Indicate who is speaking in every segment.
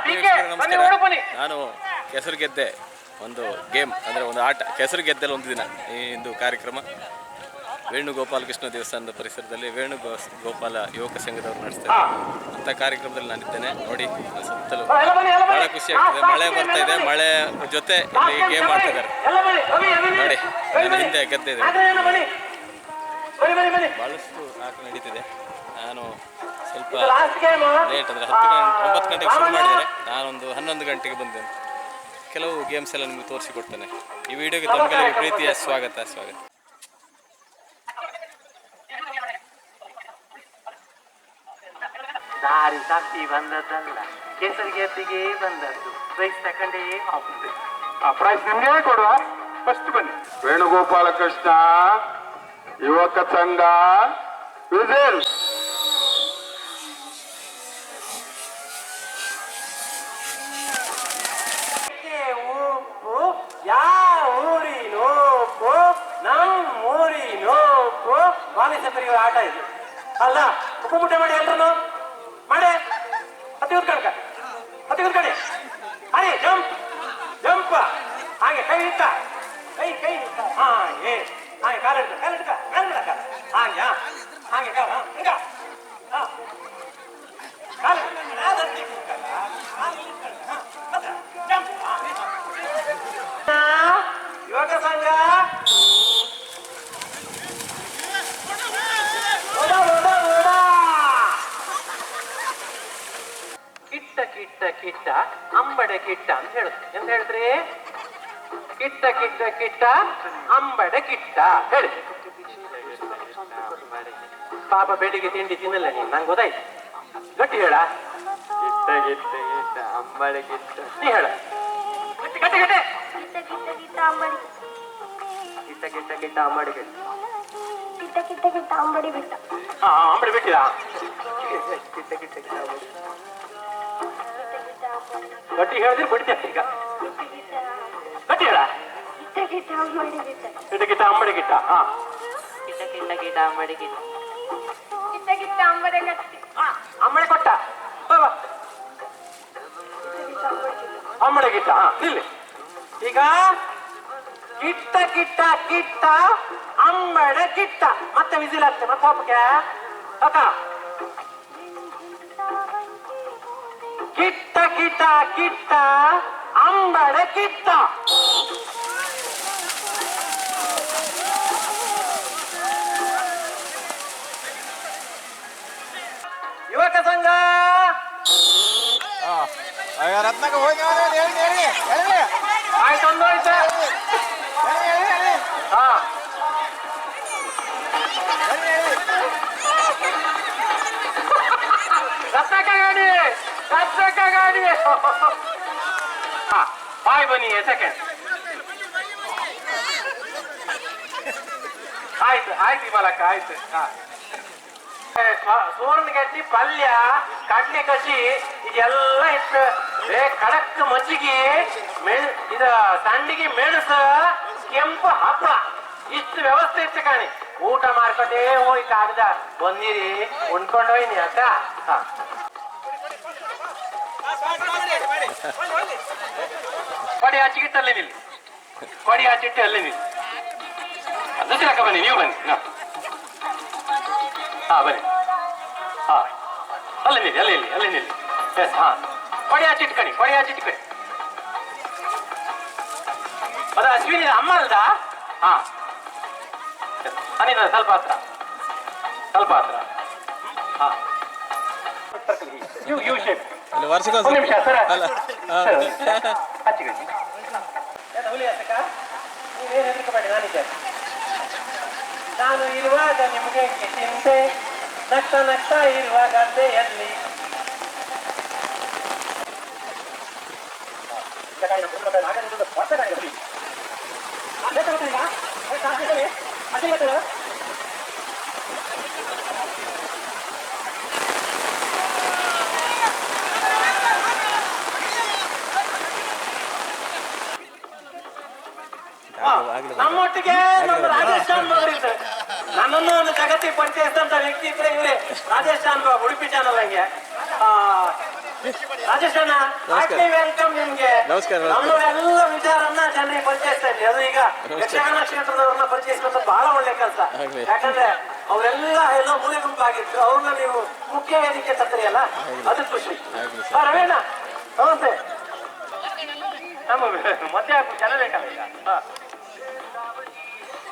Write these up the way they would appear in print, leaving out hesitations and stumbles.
Speaker 1: ನಮಸ್ಕಾರ. ನಾನು ಕೆಸರು ಗೆದ್ದೆ ಒಂದು ಗೇಮ್ ಅಂದರೆ ಒಂದು ಆಟ, ಕೆಸರು ಗೆದ್ದೆಲ್ಲ ಒಂದು ದಿನ ಈ ಒಂದು ಕಾರ್ಯಕ್ರಮ ವೇಣುಗೋಪಾಲಕೃಷ್ಣ ದೇವಸ್ಥಾನದ ಪರಿಸರದಲ್ಲಿ ವೇಣುಗೋಪಾಲ ಯುವಕ ಸಂಘದವರು ನಡೆಸ್ತಾರೆ. ಅಂಥ ಕಾರ್ಯಕ್ರಮದಲ್ಲಿ ನಾನಿದ್ದೇನೆ. ನೋಡಿ ಸುತ್ತಲೂ ಭಾಳ ಖುಷಿ ಆಗ್ತದೆ. ಮಳೆ ಬರ್ತಾ ಇದೆ, ಮಳೆ ಜೊತೆ ಇಲ್ಲಿ ಗೇಮ್ ಆಡ್ತಿದ್ದಾರೆ. ನೋಡಿ ನನ್ನ ಹಿಂದೆ ಗೆದ್ದೆ ಇದೆ. ಭಾಳಷ್ಟು ಆಟ ನಡೀತಿದೆ. ನಾನು ಸ್ವಲ್ಪ ಲೇಟ್ ಅಂದರೆ 9 ಗಂಟೆಗೆ ಶುರು ಮಾಡಿದರೆ ನಾನೊಂದು 11 ಗಂಟೆಗೆ ಬಂದೇನೆ. ಕೆಲವು ಗೇಮ್ಸ್ ಎಲ್ಲ ನಿಮಗೆ ತೋರಿಸಿಕೊಡ್ತೇನೆ. ಈ ವಿಡಿಯೋಗೆ ತಮಗೆಲ್ಲರಿಗೂ ಪ್ರೀತಿಯ ಸ್ವಾಗತ.
Speaker 2: ದಾರಿ ತಪ್ಪಿ ಬಂದದ್ದಲ್ಲ, ಕೆಸರು ಗೆದ್ದಿಗೆ ಬಂದದ್ದು. ಪ್ರೈಸ್ ತಕೊಂಡೇ ಹೋಗ್ತದೆ.
Speaker 3: ಆ ಪ್ರೈಸ್ ನಿಮ್ಗೆ ಕೊಡುವ. ಫಸ್ಟ್ ಬನ್ನಿ. ವೇಣುಗೋಪಾಲಕೃಷ್ಣ ಯುವಕ ಸಂಘ ವಿಜಯ್.
Speaker 2: ನಮ್ಮೂರಿನೋಪು ಬಾಲಿಸ ಪರಿವಾರ ಆಟ ಇದು ಅಲ್ಲ. ಉಪ್ಪು ಮುಟ್ಟೆ ಮಾಡಿ ಎಲ್ರು ಮಾಡೆ. ಹತ್ತಿ ಕೂತ್ಕಣಕ ಅರೆ ಜಂಪ್ ಹಾಗೆ ಕೈ ಇಟ್ಟ ಕೈ ಹಾಗೆ ಕಾಲಿಡ್ಕ ಹಾಗೆ ಹಾಗೆ ಯುವಕ ಸಂಘ ಕಿಟ್ಟ ಅಂಬಡೆ ಕಿಟ್ಟ ಅಂತ ಹೇಳುದು. ಎಂತ ಹೇಳಿದ್ರಿ? ಕಿಟ್ಟ ಅಂಬಡೆ ಕಿಟ್ಟ ಹೇಳಿ. ಪಾಪ ಬೆಳಿಗ್ಗೆ ತಿಂಡಿ ತಿನ್ನಲ್ಲ ನೀನು, ನಂಗೆ ಗೊತ್ತಾಯ್ತು. ಗಟ್ಟಿ ಹೇಳ. ಕಿಟ್ಟ ಅಂಬಡೆ ಕಿಟ್ಟ ನೀ ಹೇಳ. ಗಟ್ಟಿ ಕಿಟ್ಟ ಅಂಬಡಿ ಬಿಟ್ಟ. ಅಂಬಡಿ ಬಿಟ್ಟಿರಾ? ಕಿಟ್ಟ ಗಟ್ಟಿ ಹೇಳಿದ್ರೆ ಬಿಡ್ತೇನೆ ಈಗ. ಗಟ್ಟಿ ಹೇಳ. ಕಿಟ್ಟ ಅಂಬಡಿ ಗಿಟ್ಟ ಅಂಬಡಿ ಗಿಟ್ಟ ಅಂಬಡಿ ಕೊಟ್ಟ ಅಂಬಡಿ ಗಿಟ್ಟ ಇಲ್ಲಿ. ಈಗ ಕಿಟ್ಟ ಅಂಬಡೆ ಕಿಟ್ಟ. ಮತ್ತೆ ವಿಸಿಲ್ ಆಗ್ತದೆ. ಮತ್ತೆ ಹೋಗಕ್ಕೆ ಅಕ್ಕ. ಕಿಟ್ಟ ಅಂಬಡೆ ಕಿಟ್ಟ. ಯುವಕ ಸಂಘ
Speaker 1: ರತ್ನಕ್ಕೆ ಹೋಗಿ
Speaker 2: ಆಯ್ತು. ಒಂದು ಆಯ್ತು. ರತ್ನಕ್ಕ ಗಾಡಿ ಬಾಯ್ ಬನ್ನಿ. ಸೆಕೆಂಡ್ ಆಯ್ತು ಮಲಕ ಆಯ್ತು. ಸೂರ್ಯನ ಗಡ್ಡಿ ಪಲ್ಯ, ಕಡ್ಲೆ ಕಸಿ ಇದೆಲ್ಲ ಇತ್ತು. ಕಡಕ್ ಮಜ್ಜಿಗೆ, ಇದ ಸಂಡಿಗೆ ಮೆಣಸು, ಕೆಂಪು ಹಪ್ಪಳ, ಇಷ್ಟು ವ್ಯವಸ್ಥೆ ಇತ್ತು ಕಾಣಿ. ಊಟ ಮಾಡ್ಕೊಂಡೇ ಹೋಗಿ ಕಾಗದ ಬಂದಿರಿ, ಉಣ್ಕೊಂಡು ಹೋಯ್ನಿ ಅಕ್ಕ. ಕೊಡಿ ಹಚ್ಚಿಗಿಟ್ಟು ಅಲ್ಲೇ ನಿಲ್ಲಿ. ಕೊಡಿ ಹಚ್ಚಿಟ್ಟು ಅಲ್ಲೇ ನಿಲ್ಲಿ. ದುಡ್ಡಿರಕ್ಕ ಬನ್ನಿ, ನೀವು ಬನ್ನಿ. ಬನ್ನಿ. ಅಲ್ಲೇ ನಿಲ್ಲಿ. ಎಸ್. ಕೊಡಿ ಹಚ್ಚಿಟ್ಕಣಿ. ಅದು ಅಶ್ವಿನಿ ಅಮ್ಮ ಅಲ್ದ? ಅನಿದ ಸ್ವಲ್ಪ ಹತ್ರ. U shape. ಒಂದು ನಿಮಿಷ ಸರ್. ಹಚ್ಚಿಗಡಿ. ಹುಲಿ ಹತ್ತಕ್ಕ ನೀವೇನು ಹೆದರ್ಕಬೇಡಿ, ನಾನಿದ್ದೇನೆ. ನಾನು ಇರುವಾಗ ನಿಮಗೆ ಚಿಂತೆ, ನಗ್ತಾ ಇರುವ ಗದ್ದೆಯಲ್ಲಿ. ನಮ್ಮೊಟ್ಟಿಗೆ ನಮ್ಮ ರಾಜೇಶ್ ಶಾನ್ ಮಗರಿದ್ದೆ. ನನ್ನನ್ನು ಒಂದು ಜಗತ್ತಿಗೆ ಪರಿಚಯಿಸಿದಂತ ವ್ಯಕ್ತಿ ಇದ್ರೆ ಇವರೇ ರಾಜೇಶ್ ಶಾನ್ ಬಾಬು, ಉಡುಪಿ ಚಾನಲ್ ಹಂಗೆ. ರಾಜೇಶ್ ಅಣ್ಣ ಹಾರ್ಟ್ಲಿ ವೆಲ್ಕಮ್ ನಿಮ್ಗೆ.
Speaker 1: ನಮಸ್ಕಾರ.
Speaker 2: ನಮ್ಮವೆಲ್ಲ ವಿಚಾರನ್ನ ಜನರಿಗೆ ಪರಿಚಯಿಸ್ತಾ ಇದ್ರಿ. ಅದು ಈಗ ಯಕ್ಷಗಾನ ಕ್ಷೇತ್ರದವ್ರನ್ನ ಪರಿಚಯಿಸುವಂತ ಬಹಳ ಒಳ್ಳೆ ಕೆಲಸ. ಯಾಕಂದ್ರೆ ಅವರೆಲ್ಲ ಎಲ್ಲ ಮೂಲೆ ಗುಂಪಾಗಿತ್ತು, ಅವ್ರನ್ನ ನೀವು ಮುಖ್ಯ ವೇದಿಕೆ ತರ್ತೀರಿ ಅಲ್ಲ, ಅದು ಖುಷಿ. ರವೀಣ ನಮಸ್ತೆ. ಮತ್ತೆ ಜನ ಬೇಕಲ್ಲ ಈಗ.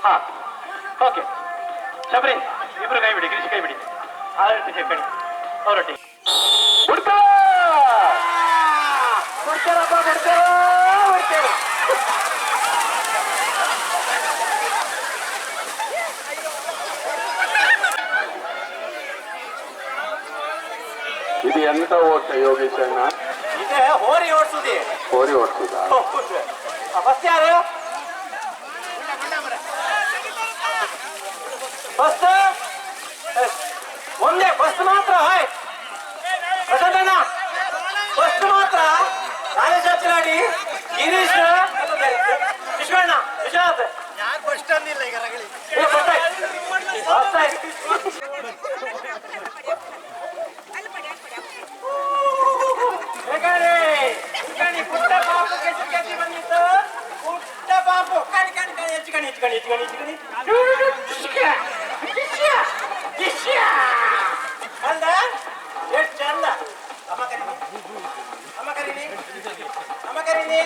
Speaker 2: ಹಾ ಓಕೆ ಶಬರಿ ಇಬ್ರು ಕೈ ಬಿಡಿ, ಗಿರೀಶ್ ಕೈ ಬಿಡಿ, ಆರೊಟ್ಟಿಗೆ ಕಣಿ ಅವರೊಟ್ಟಿಗೆ
Speaker 3: ಇದು ಎಂತ ಓಟ ಯೋಗೇಶ್ ಅಣ್ಣ?
Speaker 2: ಇದೆ ಹೋರಿ ಓಡಿಸುದಿ.
Speaker 3: ಹೋರಿ ಓಡಿಸುದ?
Speaker 2: ಬಸ್ ಯಾರು? ಬಸ್ ಒಂದೇ ಬಸ್ ಮಾತ್ರ. ಹಾಯ್ ಪ್ರಸಾದಣ್ಣ ಬಸ್ ಮಾತ್ರ. ರಾಜೇಶ್ ಹಚ್ಚಲಾಡಿ, ಗಿರೀಶ್, ವಿಶ್ವಣ್ಣ, ವಿಶ್ವನಾಥ್.
Speaker 4: ಬಸ್ ಸ್ಟ್ಯಾಂಡ್ ಇಲ್ಲ ಈಗ ರಗಳಿ.
Speaker 2: ಪುಟ್ಟ ಪಾಪು ಕೆಸಿ ಬಂದಿತ್ತು. ಪುಟ್ಟ ಪಾಪು ಕಣಿ ಕಣಿ ಕಣಿ ಹೆಚ್ಚು ಕಣಿ ಹೆಚ್ಚು ಕಣಿ ಹೆಚ್ಚು ಕಣಿ ಹೆಚ್ಚು ಕಣಿ ಅಂದ ಎಷ್ಟು ಚಂದ. ಅಮ್ಮ ಕರೀನಿ, ಅಮ್ಮ ಕರೀನಿ, ಅಮ್ಮ ಕರೀನಿ.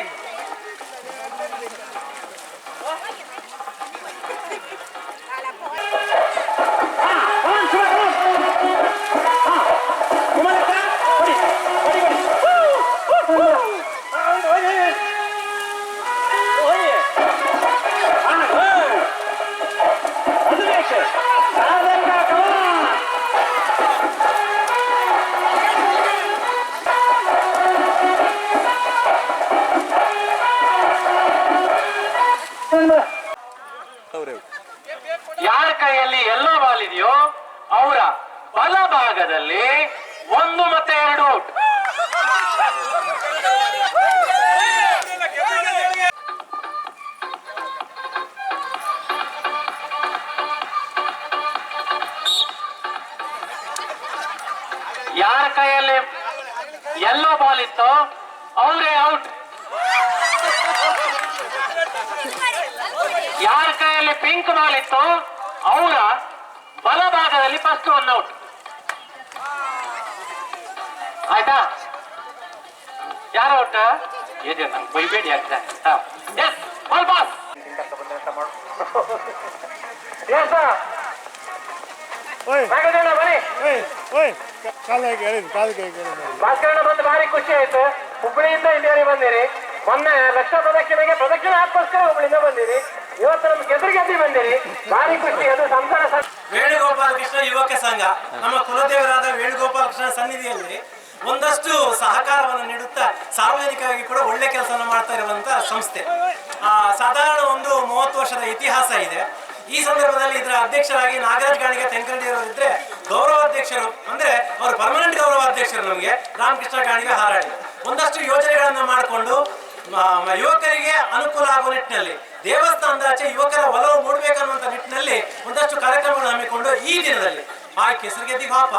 Speaker 2: ಯಾರ ಕೈಯಲ್ಲಿ ಎಲ್ಲೋ ಬಾಲ್ ಇದೆಯೋ ಅವರ ಬಲಭಾಗದಲ್ಲಿ 1 ಮತ್ತು 2 ಔಟ್. ಯಾರ ಕೈಯಲ್ಲಿ ಎಲ್ಲೋ ಬಾಲ್ ಇತ್ತೋ ಅವರೇ ಔಟ್. ಯಾರ ಕೈಯಲ್ಲಿ ಪಿಂಕ್ ಬಾಲ್ ಇತ್ತು ಅವರ ಬಲಭಾಗದಲ್ಲಿ ಫಸ್ಟ್ 1 ಔಟ್. ಆಯ್ತಾ? ಯಾರ ಔಟ್? ಇದೆ ನಂಗೆ ಬೈಬೇಡಿ ಆಗ್ತದೆ. S ball pass. ಭಾಸ್ಕರಣ್ಣ ಬಂದು ಭಾರಿ ಖುಷಿ ಆಯ್ತು. ಹುಬ್ಬಳ್ಳಿಯಿಂದ ಇಲ್ಲಿವರೆಗೆ ಬಂದಿರಿ. ಮೊನ್ನೆ ರಕ್ಷಾ ಪ್ರದಕ್ಷಿಣೆಗೆ ಪ್ರದಕ್ಷಿಣೆ ಹಾಕೋಸ್ಕರ ಹುಬ್ಬಳ್ಳಿಯಿಂದ ಬಂದಿರಿ. ಇವತ್ತು ನಮ್ ಗೆದ್ದಿ ಬಂದಿರಿ. ಭಾರಿ ಖುಷಿ. ಅದು ಸಂಸಾರ. ವೇಣುಗೋಪಾಲ ಕೃಷ್ಣ ಯುವಕ ಸಂಘ ನಮ್ಮ ಕುಲದೇವರಾದ ವೇಣುಗೋಪಾಲ ಕೃಷ್ಣ ಸನ್ನಿಧಿಯಲ್ಲಿ ಒಂದಷ್ಟು ಸಹಕಾರವನ್ನು ನೀಡುತ್ತಾ ಸಾರ್ವಜನಿಕವಾಗಿ ಕೂಡ ಒಳ್ಳೆ ಕೆಲಸವನ್ನು ಮಾಡ್ತಾ ಇರುವಂತ ಸಂಸ್ಥೆ. ಸಾಧಾರಣ ಒಂದು 30 ವರ್ಷದ ಇತಿಹಾಸ ಇದೆ. ಈ ಸಂದರ್ಭದಲ್ಲಿ ಇದರ ಅಧ್ಯಕ್ಷರಾಗಿ ನಾಗರಾಜ್ ಗಾಣಿಗೆ ತೆಂಕಂಡಿಯವರು ಇದ್ರೆ, ಗೌರವಾಧ್ಯಕ್ಷರು ಅಂದ್ರೆ ಅವರು ಪರ್ಮನೆಂಟ್ ಗೌರವಾಧ್ಯಕ್ಷರು ನಮಗೆ ರಾಮಕೃಷ್ಣ ಗಾಣಿಗೆ ಹಾರಾಡಿ ಒಂದಷ್ಟು ಯೋಜನೆಗಳನ್ನು ಮಾಡಿಕೊಂಡು ಯುವಕರಿಗೆ ಅನುಕೂಲ ಆಗುವ ನಿಟ್ಟಿನಲ್ಲಿ, ದೇವಸ್ಥಾನದಾಚೆ ಯುವಕರ ಒಲವು ಮೂಡಬೇಕನ್ನುವಂತ ನಿಟ್ಟಿನಲ್ಲಿ ಒಂದಷ್ಟು ಕಾರ್ಯಕ್ರಮಗಳನ್ನು ಹಮ್ಮಿಕೊಂಡು ಈ ದಿನದಲ್ಲಿ ಕೆಸರುಗೆದ್ದಿ ಪಾಪ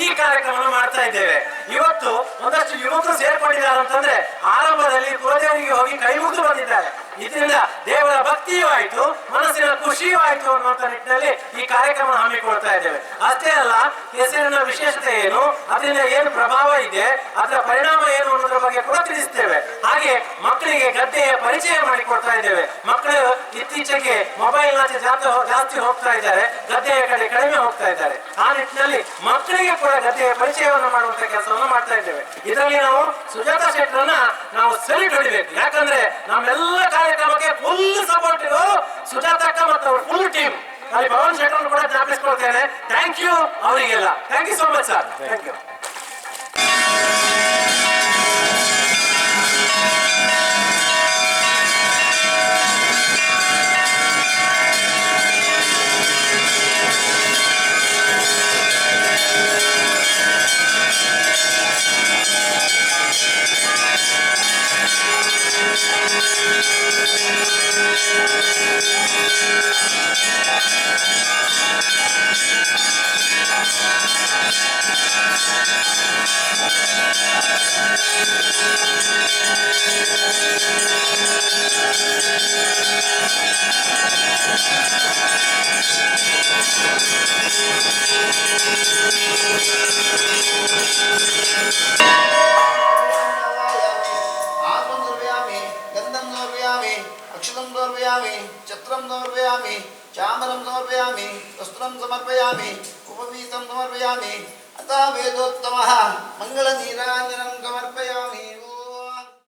Speaker 2: ಈ ಕಾರ್ಯಕ್ರಮವನ್ನು ಮಾಡ್ತಾ ಇದ್ದೇವೆ. ಇವತ್ತು ಒಂದಷ್ಟು ಯುವಕರು ಸೇರ್ಕೊಂಡಿದ್ದಾರೆ ಅಂತಂದ್ರೆ ಆರಂಭದಲ್ಲಿ ಕುಲದೇವರಿಗೆ ಹೋಗಿ ಕೈ ಮುಗಿದು ಬಂದಿದ್ದಾರೆ. ಇದರಿಂದ ದೇವರ ಭಕ್ತಿಯೂ ಆಯ್ತು, ಮನಸ್ಸಿನ ಖುಷಿಯೂ ಆಯ್ತು ಅನ್ನುವಂತ ನಿಟ್ಟಿನಲ್ಲಿ ಈ ಕಾರ್ಯಕ್ರಮ ಹಮ್ಮಿಕೊಳ್ತಾ ಇದ್ದೇವೆ. ಅಷ್ಟೇ ಅಲ್ಲ, ಕೆಸರಿನ ವಿಶೇಷತೆ ಏನು, ಅದರಿಂದ ಏನು ಪ್ರಭಾವ ಇದೆ, ಅದರ ಪರಿಣಾಮ ಏನು ಅನ್ನೋದ್ರ ಬಗ್ಗೆ ಕೂಡ ತಿಳಿಸ್ತೇವೆ. ಹಾಗೆ ಮಕ್ಕಳಿಗೆ ಗದ್ದೆಯ ಪರಿಚಯ ಮಾಡಿಕೊಡ್ತಾ ಇದ್ದೇವೆ. ಮಕ್ಕಳು ಇತ್ತೀಚೆಗೆ ಮೊಬೈಲ್ ಜಾಸ್ತಿ ಹೋಗ್ತಾ ಇದ್ದಾರೆ, ಗದ್ದೆಯ ಕಡೆ ಕಡಿಮೆ ಹೋಗ್ತಾ ಇದ್ದಾರೆ. ಆ ನಿಟ್ಟಿನಲ್ಲಿ ಮಕ್ಕಳಿಗೆ ಕೂಡ ಗದ್ದೆಯ ಪರಿಚಯವನ್ನು ಮಾಡುವಂತ ಕೆಲಸವನ್ನು ಮಾಡ್ತಾ ಇದ್ದೇವೆ. ಇದರಲ್ಲಿ ನಾವು ಸುಜಾತಾ ಶೆಟ್ಟರನ್ನ ನಾವು ಸೆಲ್ಯೂಟ್ ಹೊಡಿಬೇಕು. ಯಾಕಂದ್ರೆ ನಮ್ಮೆಲ್ಲ ಕಾರ್ಯಕ್ರಮಕ್ಕೆ ಫುಲ್ ಸಪೋರ್ಟ್ ಇರೋರು ಸುಜಾತಕ್ಕ ಮತ್ತು ಅವ್ರ ಫುಲ್ ಟೀಮ್. ಅಲ್ಲಿ ಭವನ್ ಶೆಟ್ಟರನ್ನು ಕೂಡ ಜ್ಞಾಪಿಸ್ಕೊಳ್ತೇನೆ. ಥ್ಯಾಂಕ್ ಯು ಅವರಿಗೆಲ್ಲ. Thank you so much sir. Thank you.
Speaker 5: ಛತ್ರಂ ಸಮರ್ಪಯಾಮಿ ಚಾಮರಂ ಸಮರ್ಪಯಾಮಿ ವಸ್ತ್ರಂ ಸಮರ್ಪಯಾಮಿ ಉಪವೀತಂ ಸಮರ್ಪಯಾಮಿ ಅಥ ವೇದೋತ್ತಮಃ ಮಂಗಳ ನೀರಾಂಜನಂ ಸಮರ್ಪಯಾಮಿ